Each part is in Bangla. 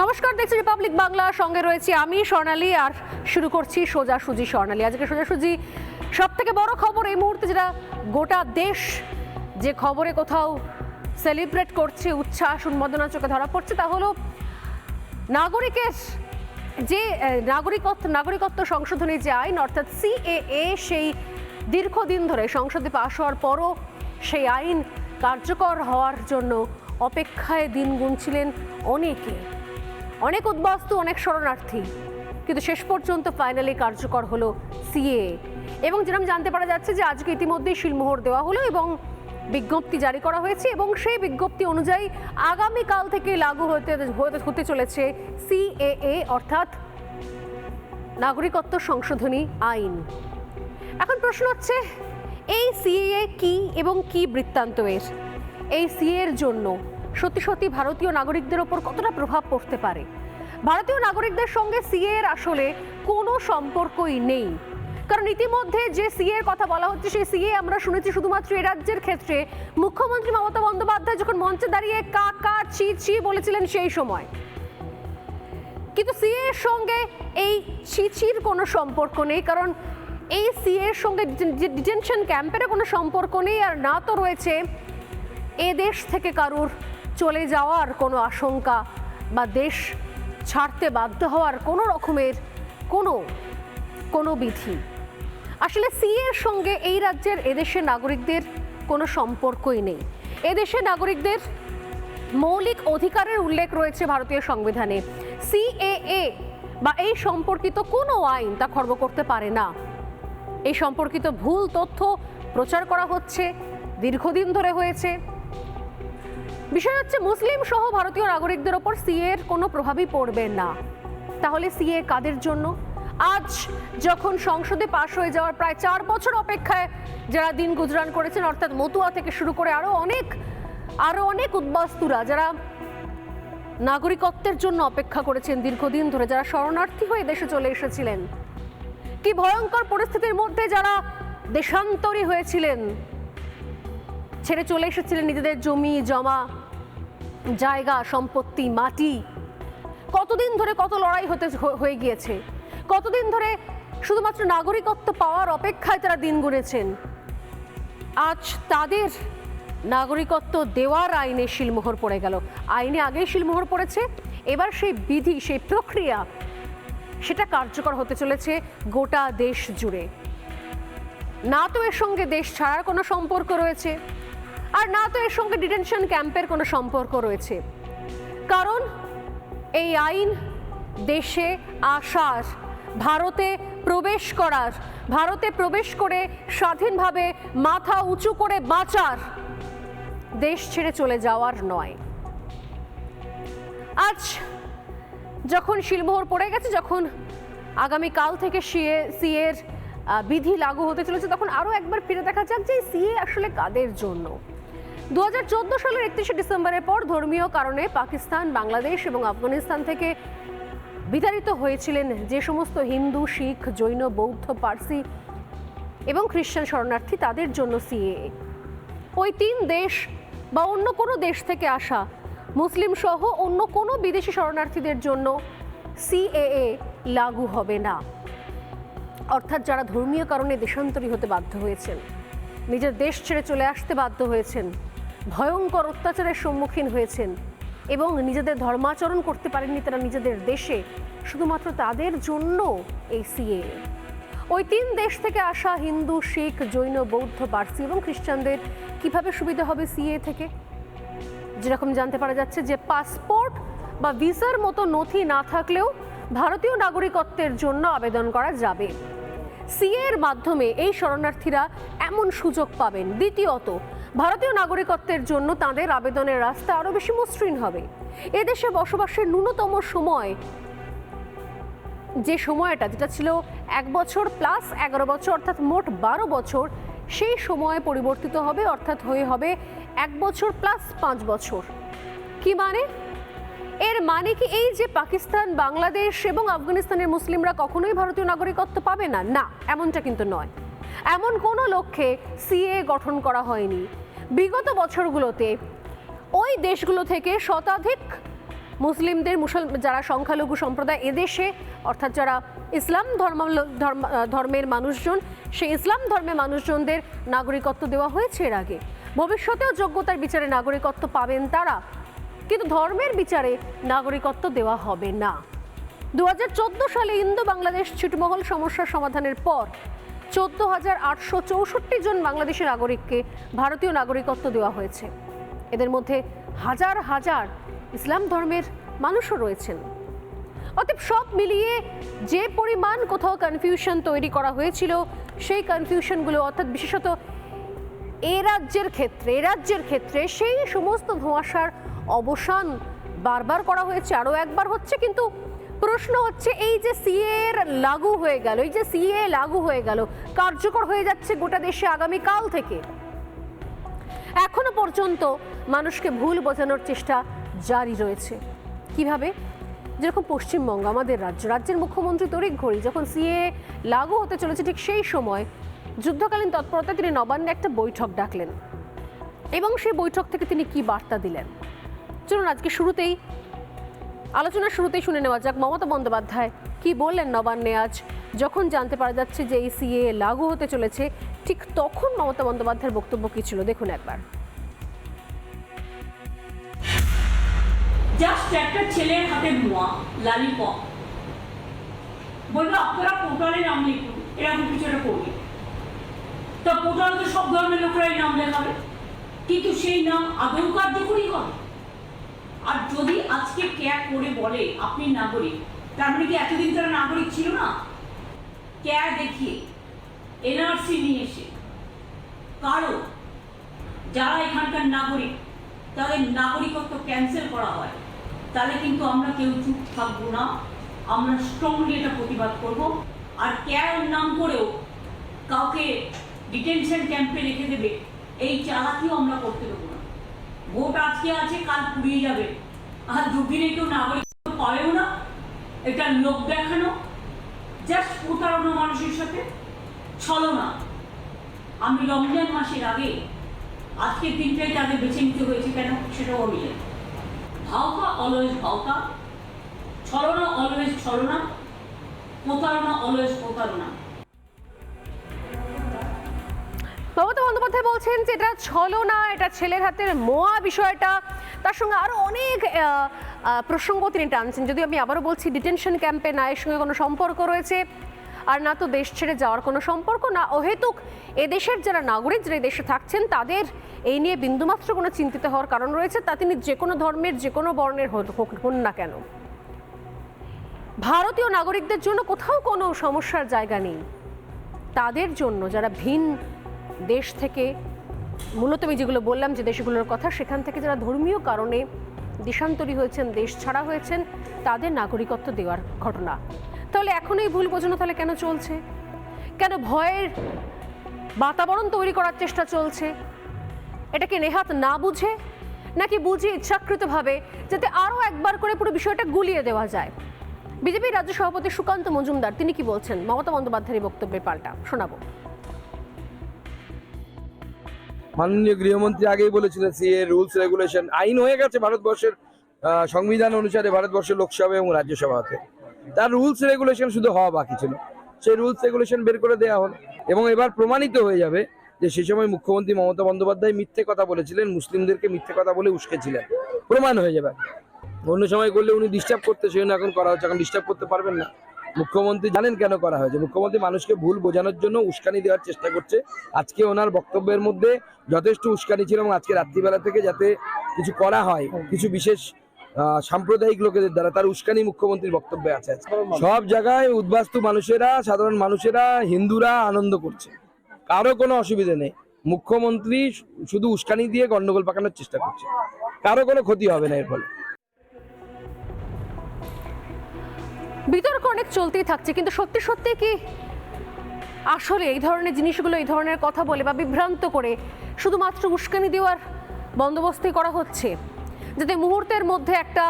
নমস্কার, দেখছি রিপাবলিক বাংলা, সঙ্গে রয়েছে আমি স্বর্ণালী আর শুরু করছি সোজাসুজি স্বর্ণালী। আজকে সোজাসুজি সব থেকে বড় খবর এই মুহূর্তে, যেটা গোটা দেশ যে খবরে কোথাও সেলিব্রেট করছে, উচ্ছ্বাস উন্মাদনা চোখে ধরা পড়ছে, তা হলো নাগরিকের যে নাগরিকত্ব সংশোধনী যে আইন, অর্থাৎ সিএএ, সেই দীর্ঘদিন ধরে সংসদে পাশ হওয়ার পরও সেই আইন কার্যকর হওয়ার জন্য অপেক্ষায় দিন গুনছিলেন অনেক উদ্বাস্তু, অনেক শরণার্থী, কিন্তু শেষ পর্যন্ত ফাইনালি কার্যকর হলো সিএএ। এবং যেরকম জানতে পারা যাচ্ছে যে আজকে ইতিমধ্যেই শিলমোহর দেওয়া হলো এবং বিজ্ঞপ্তি জারি করা হয়েছে, এবং সেই বিজ্ঞপ্তি অনুযায়ী আগামীকাল থেকে লাগু হতে চলেছে সিএএ, অর্থাৎ নাগরিকত্ব সংশোধনী আইন। এখন প্রশ্ন হচ্ছে, এই সিএএ কি এবং কি বৃত্তান্ত এর? এই সিএএর জন্য সত্যি ভারতীয় নাগরিকদের ওপর কতটা প্রভাব পড়তে পারে? ভারতীয় নাগরিকদের সঙ্গে সিএএর আসলে কোনো সম্পর্কই নেই, কারণ ইতিমধ্যে যে সিএর কথা বলা হচ্ছে, সেই সিএ আমরা শুনেছি শুধুমাত্র এই রাজ্যের ক্ষেত্রে মুখ্যমন্ত্রী মমতা বন্দ্যোপাধ্যায় যখন মঞ্চে দাঁড়িয়ে কাকা ছি ছি বলেছিলেন সেই সময়। কিন্তু সিএ এর সঙ্গে এই ছিছির কোনো সম্পর্ক নেই, কারণ এই সিএ এর সঙ্গে ডিটেনশন ক্যাম্পের কোনো সম্পর্ক নেই, আর না তো রয়েছে এ দেশ থেকে কারুর চলে যাওয়ার কোনো আশঙ্কা বা দেশ ছাড়তে বাধ্য হওয়ার কোনো রকমের কোনো বিধি। আসলে সিএ এর সঙ্গে এই রাজ্যের এদেশের নাগরিকদের কোনো সম্পর্কই নেই। এদেশের নাগরিকদের মৌলিক অধিকারের উল্লেখ রয়েছে ভারতীয় সংবিধানে। সিএএ বা এই সম্পর্কিত কোনো আইন তা খর্ব করতে পারে না। এই সম্পর্কিত ভুল তথ্য প্রচার করা হচ্ছে, দীর্ঘদিন ধরে হয়েছে। বিষয় হচ্ছে, মুসলিম সহ ভারতীয় নাগরিকদের ওপর সিএ এর কোনো প্রভাবই পড়বে না। তাহলে সিএ কাদের জন্য? আজ যখন সংসদে পাশ হয়ে যাওয়ার প্রায় 4 বছর অপেক্ষায় যারা দিন গুজরান করেছেন, অর্থাৎ মতুয়া থেকে শুরু করে আরো অনেক উদ্বাস্তুরা যারা নাগরিকত্বের জন্য অপেক্ষা করেছেন দীর্ঘদিন ধরে, যারা শরণার্থী হয়ে দেশে চলে এসেছিলেন, কি ভয়ঙ্কর পরিস্থিতির মধ্যে যারা দেশান্তরী হয়েছিলেন, ছেড়ে চলে এসেছিলেন নিজেদের জমি জমা, জায়গা, সম্পত্তি, মাটি, কতদিন ধরে কত লড়াই হয়ে গিয়েছে, কতদিন ধরে শুধুমাত্র নাগরিকত্ব পাওয়ার অপেক্ষায় তারা দিন গুনেছেন। আজ তাদের নাগরিকত্ব দেওয়ার আইনে শিলমোহর পড়ে গেল। আইনে আগেই শিলমোহর পড়েছে, এবার সেই বিধি, সেই প্রক্রিয়া, সেটা কার্যকর হতে চলেছে গোটা দেশ জুড়ে। না তো এর সঙ্গে দেশ ছাড়ার কোনো সম্পর্ক রয়েছে, আর না তো এর সঙ্গে ডিটেনশন ক্যাম্পের কোনো সম্পর্ক রয়েছে, কারণ এই আইন দেশে আসার, ভারতে প্রবেশ করে স্বাধীনভাবে মাথা উঁচু করে বাঁচার, দেশ ছেড়ে চলে যাওয়ার নয়। আজ যখন শিলমোহর পড়ে গেছে, যখন আগামীকাল থেকে সিএ এর বিধি লাগু হতে চলেছে, তখন আরো একবার ফিরে দেখা যাক যে সিএ আসলে কাদের জন্য। 2014 সালের 31শে ডিসেম্বরের পর ধর্মীয় কারণে পাকিস্তান, বাংলাদেশ এবং আফগানিস্তান থেকে বিতাড়িত হয়েছিলেন যে সমস্ত হিন্দু, শিখ, জৈন, বৌদ্ধ, পার্সি এবং খ্রিস্টান শরণার্থী, তাদের জন্য সিএএ। ওই 3 দেশ বা অন্য কোনো দেশ থেকে আসা মুসলিম সহ অন্য কোনো বিদেশি শরণার্থীদের জন্য সিএএ লাগু হবে না। অর্থাৎ যারা ধর্মীয় কারণে দেশান্তরী হতে বাধ্য হয়েছেন, নিজের দেশ ছেড়ে চলে আসতে বাধ্য হয়েছেন, ভয়ঙ্কর অত্যাচারের সম্মুখীন হয়েছেন এবং নিজেদের ধর্মাচরণ করতে পারেননি তারা নিজেদের দেশে, শুধুমাত্র তাদের জন্য এই সিএএ। ওই 3 দেশ থেকে আসা হিন্দু, শিখ, জৈন, বৌদ্ধ, পার্সি এবং খ্রিস্টানদের কিভাবে সুবিধা হবে সিএএ থেকে? যেরকম জানতে পারা যাচ্ছে যে পাসপোর্ট বা ভিসার মতো নথি না থাকলেও ভারতীয় নাগরিকত্বের জন্য আবেদন করা যাবে। সিএ এর মাধ্যমে এই শরণার্থীরা এমন সুযোগ পাবেন। দ্বিতীয়ত, ভারতীয় নাগরিকত্বের জন্য তাদের আবেদনের রাস্তা আরো বেশি মসৃণ হবে। এদেশে বসবাসের ন্যূনতম সময়, যে সময়টা যেটা ছিল 1 বছর প্লাস 11 বছর, অর্থাৎ মোট 12 বছর, সেই সময় পরিবর্তিত হবে, অর্থাৎ হবে 1 বছর প্লাস 5 বছর। কি মানে? এর মানে কি এই যে পাকিস্তান, বাংলাদেশ এবং আফগানিস্তানের মুসলিমরা কখনোই ভারতীয় নাগরিকত্ব পাবে না? না, এমনটা কিন্তু নয়। এমন কোনো লক্ষ্যে সিএএ গঠন করা হয়নি। বিগত বছরগুলোতে ওই দেশগুলো থেকে শতাধিক মুসলিমদের যারা সংখ্যালঘু সম্প্রদায় এদেশে, অর্থাৎ যারা ইসলাম ধর্মের মানুষজন, সেই ইসলাম ধর্মের মানুষজনদের নাগরিকত্ব দেওয়া হয়েছে এর আগে। ভবিষ্যতেও যোগ্যতার বিচারে নাগরিকত্ব পাবেন তারা, কিন্তু ধর্মের বিচারে নাগরিকত্ব দেওয়া হবে না। 2014 সালে ইন্দো বাংলাদেশ ছিটমহল সমস্যার সমাধানের পর 14,864 জন বাংলাদেশের নাগরিককে ভারতীয় নাগরিকত্ব দেওয়া হয়েছে। এদের মধ্যে হাজার হাজার ইসলাম ধর্মের মানুষও রয়েছেন। অতএব সব মিলিয়ে যে পরিমাণ কোথাও কনফিউশন তৈরি করা হয়েছিল, সেই কনফিউশনগুলো, অর্থাৎ বিশেষত এ রাজ্যের ক্ষেত্রে সেই সমস্ত ধোঁয়াশার অবসান বারবার করা হয়েছে, আরও একবার হচ্ছে। কিন্তু প্রশ্ন হচ্ছে, এই যে সিএ লাগু হয়ে গেল, কার্যকর হয়ে যাচ্ছে গোটা দেশে আগামীকাল থেকে, এখনো পর্যন্ত মানুষকে ভুল বোঝানোর চেষ্টা জারি রয়েছে। কিভাবে? যেরকম পশ্চিমবঙ্গ, আমাদের রাজ্যের মুখ্যমন্ত্রী তড়িঘড়ি যখন সিএ লাগু হতে চলেছে, ঠিক সেই সময় যুদ্ধকালীন তৎপরতায় তিনি নবান্নে একটা বৈঠক ডাকলেন, এবং সেই বৈঠক থেকে তিনি কি বার্তা দিলেন, চলুন আজকে আলোচনার শুরুতেই শুনে নেওয়া যাক মমতা বন্দ্যোপাধ্যায় কি বললেন নবান্নে আজ, যখন জানতে পারা যাচ্ছে যে এই সিএ লাগু হতে চলেছে। ঠিক তখন মমতা বন্দ্যোপাধ্যায়ের বক্তব্য কি ছিল, দেখুন একবার। জাস্ট একটা ছেলের হাতে মোয়া লালিপপ বললো আপনারা পোর্টালে নাম লিখুন, এরকম কিছু একটা করবে। তো পোর্টালে তো সব ধর্মের লোকেরাই নাম লেখাবে, কিন্তু সেই নাম আদৌ কার্যকরী হবে? আর যদি আজকে ক্যা করে বলে আপনি নাগরিক, তার মানে কি এতদিন তারা নাগরিক ছিল না? ক্যা দেখিয়ে এনআরসি নিয়ে এসে কারো যারা এখানকার নাগরিক তাদের নাগরিকত্ব ক্যান্সেল করা হয়, তাহলে কিন্তু আমরা কেউ চুপ থাকবো না, আমরা স্ট্রংলি এটা প্রতিবাদ করব। আর ক্যার নাম করেও কাউকে ডিটেনশন ক্যাম্পে রেখে দেবে, এই চালাকিও আমরা করতে দেবো না। ভোট আজকে আছে, কাল পুড়িয়ে যাবে, আর দুদিনে কেউ নাগরিকত্ব পাবেও না। এটা লোক দেখানো, জাস্ট প্রতারণা, মানুষের সাথে ছলনা। আমি রমজান মাসের আগে আজকের দিনটাই তাদের বেছে নিতে হয়েছে কেন, সেটাও আমি জানি। ভাওতা অলওয়েজ ভাওতা, ছলনা অলওয়েজ ছলনা, প্রতারণা অলওয়েজ প্রতারণা। মমতা বন্দ্যোপাধ্যায় বলছেন যে এটা ছলনা, এটা ছেলের হাতের মোয়া বিষয়টা, তার সঙ্গে আরও অনেক প্রসঙ্গ তিনি টানছেন। যদি আমি আবারও বলছি, ডিটেনশন ক্যাম্পে না এর সঙ্গে কোনো সম্পর্ক রয়েছে, আর না তো দেশ ছেড়ে যাওয়ার কোনো সম্পর্ক, না অহেতুক এদেশের যারা নাগরিক, যারা দেশে থাকছেন তাদের এই নিয়ে বিন্দুমাত্র কোনো চিন্তিত হওয়ার কারণ রয়েছে, তা তিনি যে কোনো ধর্মের, যে কোনো বর্ণের হন না কেন। ভারতীয় নাগরিকদের জন্য কোথাও কোনো সমস্যার জায়গা নেই। তাদের জন্য যারা ভিন দেশ থেকে, মূলত আমি যেগুলো বললাম যে দেশগুলোর কথা, সেখান থেকে যারা ধর্মীয় কারণে দেশান্তরী হয়েছেন, দেশ ছাড়া হয়েছেন, তাদের নাগরিকত্ব দেওয়ার ঘটনা। তাহলে এখন এই ভুল বোঝানো তাহলে কেন চলছে? কেন ভয়ের বাতাবরণ তৈরি করার চেষ্টা চলছে? এটাকে নেহাত না বুঝে, নাকি বুঝে ইচ্ছাকৃতভাবে, যাতে আরও একবার করে পুরো বিষয়টা গুলিয়ে দেওয়া যায়? বিজেপি রাজ্য সভাপতি সুকান্ত মজুমদার তিনি কি বলছেন মমতা বন্দ্যোপাধ্যায়ের বক্তব্যের পাল্টা শোনাবো। মাননীয় গৃহমন্ত্রী আগেই বলেছিলেন সিএ রুলস রেগুলেশন আইন হয়ে গেছে ভারতবর্ষের সংবিধান অনুসারে, ভারতবর্ষের লোকসভা এবং রাজ্যসভাতে। তার রুলস রেগুলেশন শুধু হওয়া বাকি ছিল, সেই রুলস রেগুলেশন বের করে দেওয়া হলো, এবং এবার প্রমাণিত হয়ে যাবে যে সেই সময় মুখ্যমন্ত্রী মমতা বন্দ্যোপাধ্যায় মিথ্যে কথা বলেছিলেন, মুসলিমদেরকে মিথ্যে কথা বলে উস্কেছিলেন, প্রমাণ হয়ে যাবে। অন্য সময় করলে উনি ডিস্টার্ব করতে, সেই জন্য এখন করা হচ্ছে, এখন ডিস্টার্ব করতে পারবেন না। মুখ্যমন্ত্রী জানেন কেন করা হয়েছে, মুখ্যমন্ত্রী মানুষকে ভুল বোঝানোর জন্য উস্কানি দেওয়ার চেষ্টা করছে। আজকে ওনার বক্তব্যের মধ্যে যথেষ্ট উস্কানি ছিল, এবং আজকে রাত্রিবেলা থেকে যাতে কিছু করা হয় কিছু বিশেষ সাম্প্রদায়িক লোকেদের দ্বারা, তার উস্কানি মুখ্যমন্ত্রীর বক্তব্যে আছে। সব জায়গায় উদ্বাস্তু মানুষেরা, সাধারণ মানুষেরা, হিন্দুরা আনন্দ করছে, কারো কোনো অসুবিধা নেই। মুখ্যমন্ত্রী শুধু উস্কানি দিয়ে গন্ডগোল পাকানোর চেষ্টা করছে, কারো কোনো ক্ষতি হবে না এর ফলে। বিতর্ক অনেক চলতেই থাকছে, কিন্তু সত্যি সত্যি কি আসলে এই ধরনের জিনিসগুলো, এই ধরনের কথা বলে বা বিভ্রান্ত করে শুধুমাত্র উস্কানি দেওয়ার বন্দোবস্তই করা হচ্ছে, যাতে মুহূর্তের মধ্যে একটা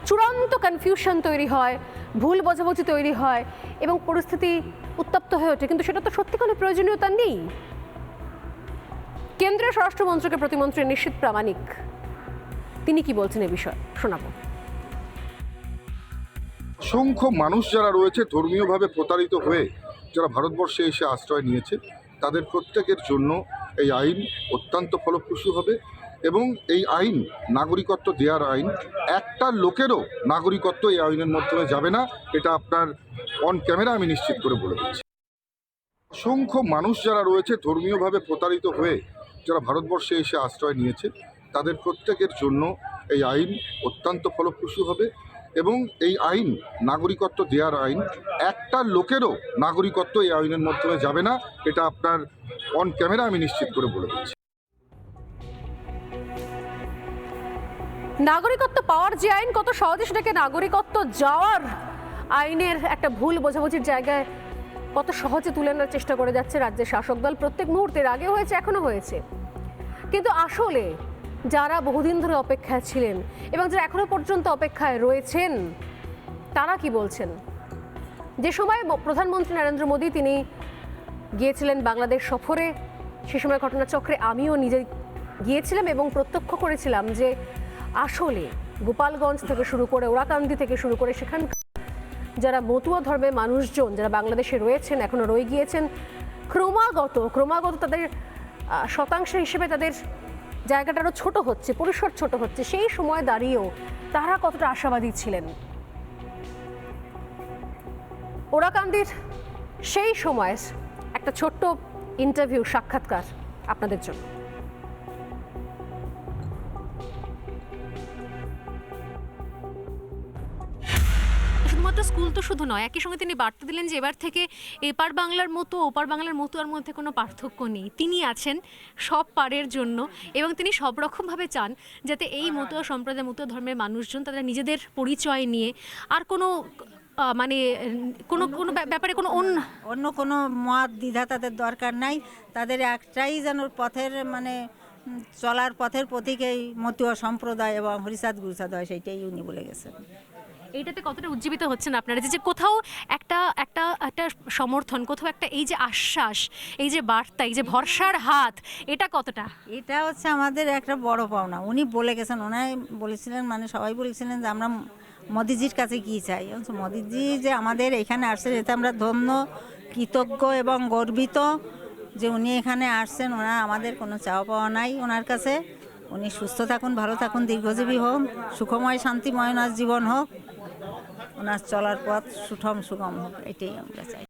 চূড়ান্ত কনফিউশন তৈরি হয়, ভুল বোঝাবুঝি তৈরি হয় এবং পরিস্থিতি উত্তপ্ত হয়ে ওঠে? কিন্তু সেটা তো সত্যি কোনো প্রয়োজনীয়তা নেই। কেন্দ্রীয় স্বরাষ্ট্রমন্ত্রকের প্রতিমন্ত্রী নিশীথ প্রামাণিক তিনি কি বলছেন এ বিষয়ে শোনাবো। অসংখ্য মানুষ যারা রয়েছে ধর্মীয়ভাবে প্রতারিত হয়ে যারা ভারতবর্ষে এসে আশ্রয় নিয়েছে তাদের প্রত্যেকের জন্য এই আইন অত্যন্ত ফলপ্রসূ হবে এবং এই আইন নাগরিকত্ব দেওয়ার আইন একটা লোকেরও নাগরিকত্ব এই আইনের মাধ্যমে যাবে না, এটা আপনার অন ক্যামেরা আমি নিশ্চিত করে বলে দিচ্ছি। অসংখ্য মানুষ যারা রয়েছে ধর্মীয়ভাবে প্রতারিত হয়ে যারা ভারতবর্ষে এসে আশ্রয় নিয়েছে তাদের প্রত্যেকের জন্য এই আইন অত্যন্ত ফলপ্রসূ হবে এবং এই আইন নাগরিকত্ব দেওয়ার আইন একটা লোকেরও নাগরিকত্ব এই আইনের মাধ্যমে যাবে না, এটা আপনার অন ক্যামেরা আমি নিশ্চিত করে বলে দিচ্ছি। নাগরিকত্ব পাওয়ার যে আইন, কত সহজে সেটাকে নাগরিকত্ব যাওয়ার আইনের একটা ভুল বোঝাবুঝির জায়গায় কত সহজে তুলে আনার চেষ্টা করে যাচ্ছে রাজ্যের শাসক দল প্রত্যেক মুহূর্তের, আগে হয়েছে এখনো হয়েছে। কিন্তু আসলে যারা বহুদিন ধরে অপেক্ষায় ছিলেন এবং যারা এখনো পর্যন্ত অপেক্ষায় রয়েছেন তারা কি বলছেন? যে সময় প্রধানমন্ত্রী নরেন্দ্র মোদী তিনি গিয়েছিলেন বাংলাদেশ সফরে, সে সময় ঘটনাচক্রে আমিও নিজে গিয়েছিলাম এবং প্রত্যক্ষ করেছিলাম যে আসলে গোপালগঞ্জ থেকে শুরু করে ওরাকান্দি থেকে শুরু করে সেখানকার যারা মতুয়া ধর্মের মানুষজন যারা বাংলাদেশে রয়েছেন, এখনো রয়ে গিয়েছেন, ক্রমাগত তাদের শতাংশ হিসেবে তাদের জায়গাটা আরও ছোট হচ্ছে, পরিসর ছোট হচ্ছে। সেই সময় দাঁড়িয়েও তারা কতটা আশাবাদী ছিলেন। ওরাকান্দির সেই সময়ের একটা ছোট্ট ইন্টারভিউ, সাক্ষাৎকার আপনাদের জন্য। শুধুমাত্র স্কুল তো শুধু নয়, একই সঙ্গে তিনি বার্তা দিলেন যে এবার থেকে এপার বাংলার মতো ওপার বাংলার মতুয়ার মধ্যে কোনো পার্থক্য নেই। তিনি আছেন সব পারের জন্য এবং তিনি সব রকমভাবে চান যাতে এই মতুয়া সম্প্রদায়, মতুয়া ধর্মের মানুষজন তারা নিজেদের পরিচয় নিয়ে আর কোনো মানে কোনো কোনো ব্যাপারে কোনো অন্য কোনো মত দ্বিধা তাদের দরকার নাই। তাদের একটাই যেন পথের মানে চলার পথের প্রতীক এই মতুয়া সম্প্রদায় এবং হরিচাঁদ গুরুচাঁদ, সেইটাই উনি বলে গেছেন। এইটাতে কতটা উজ্জীবিত হচ্ছেন আপনারা যে কোথাও একটা একটা একটা সমর্থন, কোথাও একটা এই যে আশ্বাস, এই যে বার্তা, এই যে ভরসার হাত, এটা কতটা? এটা হচ্ছে আমাদের একটা বড় পাওনা। উনি বলে গেছেন, ওনাই বলেছিলেন, মানে সবাই বলেছিলেন যে আমরা মোদিজির কাছে কি চাই। মোদিজি যে আমাদের এখানে আসছেন এতে আমরা ধন্য, কৃতজ্ঞ এবং গর্বিত যে উনি এখানে আসছেন। ওনার আমাদের কোনো চাওয়া পাওয়া নাই ওনার কাছে। উনি সুস্থ থাকুন, ভালো থাকুন, দীর্ঘজীবী হোক, সুখময় শান্তিময় ওনার জীবন হোক, ওনার চলার পথ সুগম হোক, এটাই আমরা চাই।